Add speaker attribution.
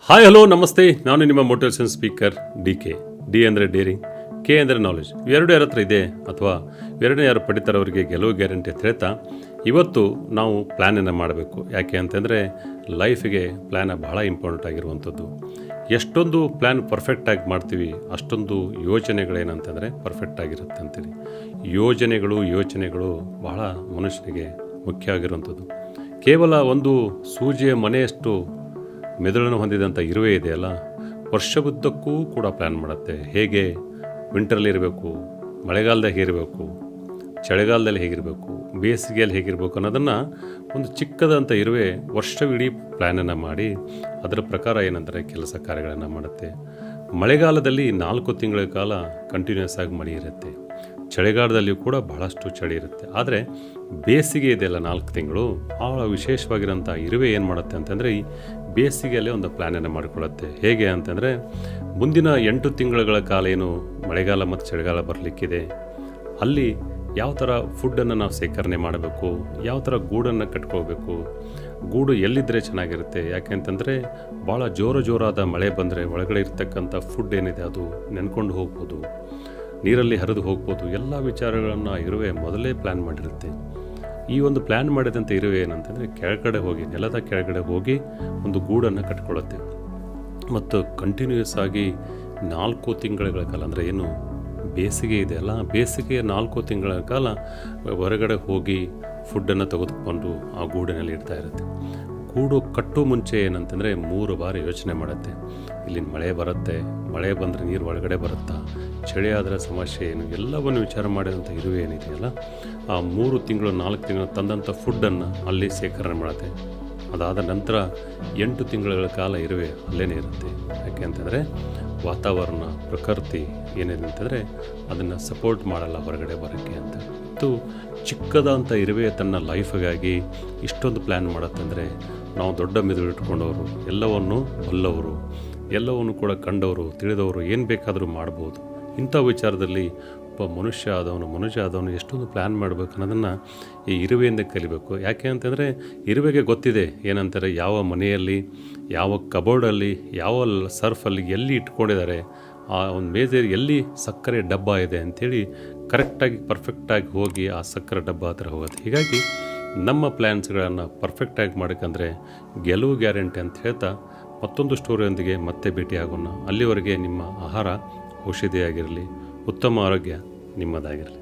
Speaker 1: Hi hello ನಮಸ್ತೆ, ನಾನು ನಿಮ್ಮ ಮೋಟಿವೇಶನ್ ಸ್ಪೀಕರ್ ಡಿ ಅಂದರೆ ಡೇರಿಂಗ್, ಕೆ ಅಂದರೆ ನಾಲೆಜ್. ಇವೆರಡು ಯಾರ ಹತ್ರ ಇದೆ ಅಥವಾ ಇವೆರಡನೇ ಯಾರು ಪಡಿತಾರೆ ಅವರಿಗೆ ಗೆಲುವು ಗ್ಯಾರಂಟಿ ಅಂತ ಹೇಳ್ತಾ ಇವತ್ತು ನಾವು ಪ್ಲ್ಯಾನನ್ನು ಮಾಡಬೇಕು. ಯಾಕೆ ಅಂತಂದರೆ ಲೈಫಿಗೆ ಪ್ಲ್ಯಾನ್ ಬಹಳ ಇಂಪಾರ್ಟೆಂಟ್ ಆಗಿರುವಂಥದ್ದು. ಎಷ್ಟೊಂದು ಪ್ಲ್ಯಾನ್ ಪರ್ಫೆಕ್ಟಾಗಿ ಮಾಡ್ತೀವಿ ಅಷ್ಟೊಂದು ಯೋಚನೆಗಳೇನಂತಂದರೆ ಪರ್ಫೆಕ್ಟ್ ಆಗಿರುತ್ತೆ ಅಂತೇಳಿ. ಯೋಚನೆಗಳು ಬಹಳ ಮನುಷ್ಯನಿಗೆ ಮುಖ್ಯ ಆಗಿರುವಂಥದ್ದು. ಕೇವಲ ಒಂದು ಸೂಜಿಯ ಮನೆಯಷ್ಟು ಮೆದುಳನ್ನು ಹೊಂದಿದಂಥ ಇರುವೆ ಇದೆಯಲ್ಲ, ವರ್ಷವುದ್ದಕ್ಕೂ ಕೂಡ ಪ್ಲ್ಯಾನ್ ಮಾಡುತ್ತೆ. ಹೇಗೆ ವಿಂಟರಲ್ಲಿ ಇರಬೇಕು, ಮಳೆಗಾಲದಾಗ ಹೇಗಿರಬೇಕು, ಚಳಿಗಾಲದಲ್ಲಿ ಹೇಗಿರಬೇಕು, ಬೇಸಿಗೆಯಲ್ಲಿ ಹೇಗಿರಬೇಕು ಅನ್ನೋದನ್ನು ಒಂದು ಚಿಕ್ಕದಂಥ ಇರುವೆ ವರ್ಷವಿಡೀ ಪ್ಲ್ಯಾನನ್ನು ಮಾಡಿ ಅದರ ಪ್ರಕಾರ ಏನಂದರೆ ಕೆಲಸ ಕಾರ್ಯಗಳನ್ನು ಮಾಡುತ್ತೆ. ಮಳೆಗಾಲದಲ್ಲಿ 4 ತಿಂಗಳ ಕಾಲ ಕಂಟಿನ್ಯೂಸ್ ಆಗಿ ಮಳೆ ಇರುತ್ತೆ, ಚಳಿಗಾಲದಲ್ಲಿಯೂ ಕೂಡ ಬಹಳಷ್ಟು ಚಳಿ ಇರುತ್ತೆ. ಆದರೆ ಬೇಸಿಗೆ ಇದೆಯಲ್ಲ 4 ತಿಂಗಳು, ಭಾಳ ವಿಶೇಷವಾಗಿರೋಂಥ ಇರುವೆ ಏನು ಮಾಡುತ್ತೆ ಅಂತಂದರೆ ಈ ಬೇಸಿಗೆಯಲ್ಲೇ ಒಂದು ಪ್ಲ್ಯಾನನ್ನು ಮಾಡಿಕೊಳ್ಳುತ್ತೆ. ಹೇಗೆ ಅಂತಂದರೆ ಮುಂದಿನ 8 ತಿಂಗಳ ಕಾಲ ಏನು ಮಳೆಗಾಲ ಮತ್ತು ಚಳಿಗಾಲ ಬರಲಿಕ್ಕಿದೆ, ಅಲ್ಲಿ ಯಾವ ಥರ ಫುಡ್ಡನ್ನು ನಾವು ಸೇಕರಣೆ ಮಾಡಬೇಕು, ಯಾವ ಥರ ಗೂಡನ್ನು ಕಟ್ಕೊಳ್ಬೇಕು, ಗೂಡು ಎಲ್ಲಿದ್ದರೆ ಚೆನ್ನಾಗಿರುತ್ತೆ. ಯಾಕೆ ಅಂತಂದರೆ ಭಾಳ ಜೋರಾದ ಮಳೆ ಬಂದರೆ ಒಳಗಡೆ ಇರ್ತಕ್ಕಂಥ ಫುಡ್ ಏನಿದೆ ಅದು ನೆನ್ಕೊಂಡು ಹೋಗ್ಬೋದು, ನೀರಲ್ಲಿ ಹರಿದು ಹೋಗ್ಬೋದು. ಎಲ್ಲ ವಿಚಾರಗಳನ್ನು ಇರುವೆ ಮೊದಲೇ ಪ್ಲ್ಯಾನ್ ಮಾಡಿರುತ್ತೆ. ಈ ಒಂದು ಪ್ಲ್ಯಾನ್ ಮಾಡಿದಂಥ ಇರುವೆ ಏನಂತಂದರೆ ಕೆಳಗಡೆ ಹೋಗಿ, ನೆಲದ ಕೆಳಗಡೆ ಹೋಗಿ ಒಂದು ಗೂಡನ್ನು ಕಟ್ಕೊಳ್ಳುತ್ತೆ. ಮತ್ತು ಕಂಟಿನ್ಯೂಸ್ ಆಗಿ 4 ತಿಂಗಳ ಕಾಲ, ಅಂದರೆ ಏನು ಬೇಸಿಗೆ ಇದೆಯಲ್ಲ, ಬೇಸಿಗೆಯ 4 ತಿಂಗಳ ಕಾಲ ಹೊರಗಡೆ ಹೋಗಿ ಫುಡ್ಡನ್ನು ತೆಗೆದುಕೊಂಡು ಆ ಗೂಡಿನಲ್ಲಿ ಇಡ್ತಾ ಇರುತ್ತೆ. ಗೂಡು ಕಟ್ಟೋ ಮುಂಚೆ ಏನಂತಂದರೆ 3 ಬಾರಿ ಯೋಚನೆ ಮಾಡುತ್ತೆ. ಇಲ್ಲಿ ಮಳೆ ಬರುತ್ತೆ, ಮಳೆ ಬಂದರೆ ನೀರು ಒಳಗಡೆ ಬರುತ್ತಾ, ಚಳಿ ಆದರೆ ಸಮಸ್ಯೆ ಏನು, ಎಲ್ಲವನ್ನು ವಿಚಾರ ಮಾಡಿದಂಥ ಇರುವೆ ಏನಿದೆಯಲ್ಲ, ಆ 3 ತಿಂಗಳು 4 ತಿಂಗಳು ತಂದಂಥ ಫುಡ್ಡನ್ನು ಅಲ್ಲಿ ಸೇಕರಣೆ ಮಾಡುತ್ತೆ. ಅದಾದ ನಂತರ 8 ತಿಂಗಳ ಕಾಲ ಇರುವೆ ಅಲ್ಲೇ ಇರುತ್ತೆ. ಯಾಕೆ ಅಂತಂದರೆ ವಾತಾವರಣ, ಪ್ರಕೃತಿ ಏನಿದೆ ಅಂತಂದರೆ ಅದನ್ನು ಸಪೋರ್ಟ್ ಮಾಡಲ್ಲ ಹೊರಗಡೆ ಬರೋಕ್ಕೆ ಅಂತ. ಮತ್ತು ಚಿಕ್ಕದಂಥ ಇರುವೆ ತನ್ನ ಲೈಫಿಗಾಗಿ ಇಷ್ಟೊಂದು ಪ್ಲ್ಯಾನ್ ಮಾಡುತ್ತಂದರೆ ನಾವು ದೊಡ್ಡ ಮೆದುಳು ಇಟ್ಕೊಂಡವರು, ಎಲ್ಲವನ್ನು ಬಲ್ಲವರು, ಎಲ್ಲವನ್ನು ಕೂಡ ಕಂಡವರು, ತಿಳಿದವರು, ಏನು ಬೇಕಾದರೂ ಮಾಡ್ಬೋದು. ಇಂಥ ವಿಚಾರದಲ್ಲಿ ಒಬ್ಬ ಮನುಷ್ಯ ಆದವನು ಎಷ್ಟೊಂದು ಪ್ಲ್ಯಾನ್ ಮಾಡಬೇಕು ಅನ್ನೋದನ್ನು ಈ ಇರುವೆಯಿಂದ ಕಲಿಬೇಕು. ಯಾಕೆ ಅಂತಂದರೆ ಇರುವೆಗೆ ಗೊತ್ತಿದೆ ಏನಂತಾರೆ, ಯಾವ ಮನೆಯಲ್ಲಿ, ಯಾವ ಕಬೋರ್ಡಲ್ಲಿ, ಯಾವ ಸರ್ಫಲ್ಲಿ ಎಲ್ಲಿ ಇಟ್ಕೊಂಡಿದ್ದಾರೆ, ಆ ಒಂದು ಮೇಜರ್ ಎಲ್ಲಿ ಸಕ್ಕರೆ ಡಬ್ಬ ಇದೆ ಅಂಥೇಳಿ ಕರೆಕ್ಟಾಗಿ ಪರ್ಫೆಕ್ಟಾಗಿ ಹೋಗಿ ಆ ಸಕ್ಕರೆ ಡಬ್ಬ ಹತ್ರ ಹೋಗುತ್ತೆ. ಹೀಗಾಗಿ ನಮ್ಮ ಪ್ಲ್ಯಾನ್ಸ್ಗಳನ್ನು ಪರ್ಫೆಕ್ಟಾಗಿ ಮಾಡೋಕ್ಕಂದರೆ ಗೆಲುವು ಗ್ಯಾರಂಟಿ ಅಂತ ಹೇಳ್ತಾ ಮತ್ತೊಂದು ಸ್ಟೋರಿಯೊಂದಿಗೆ ಮತ್ತೆ ಭೇಟಿಯಾಗೋಣ. ಅಲ್ಲಿವರೆಗೆ ನಿಮ್ಮ ಆಹಾರ ಔಷಧಿಯಾಗಿರಲಿ, ಉತ್ತಮ ಆರೋಗ್ಯ ನಿಮ್ಮದಾಗಿರಲಿ.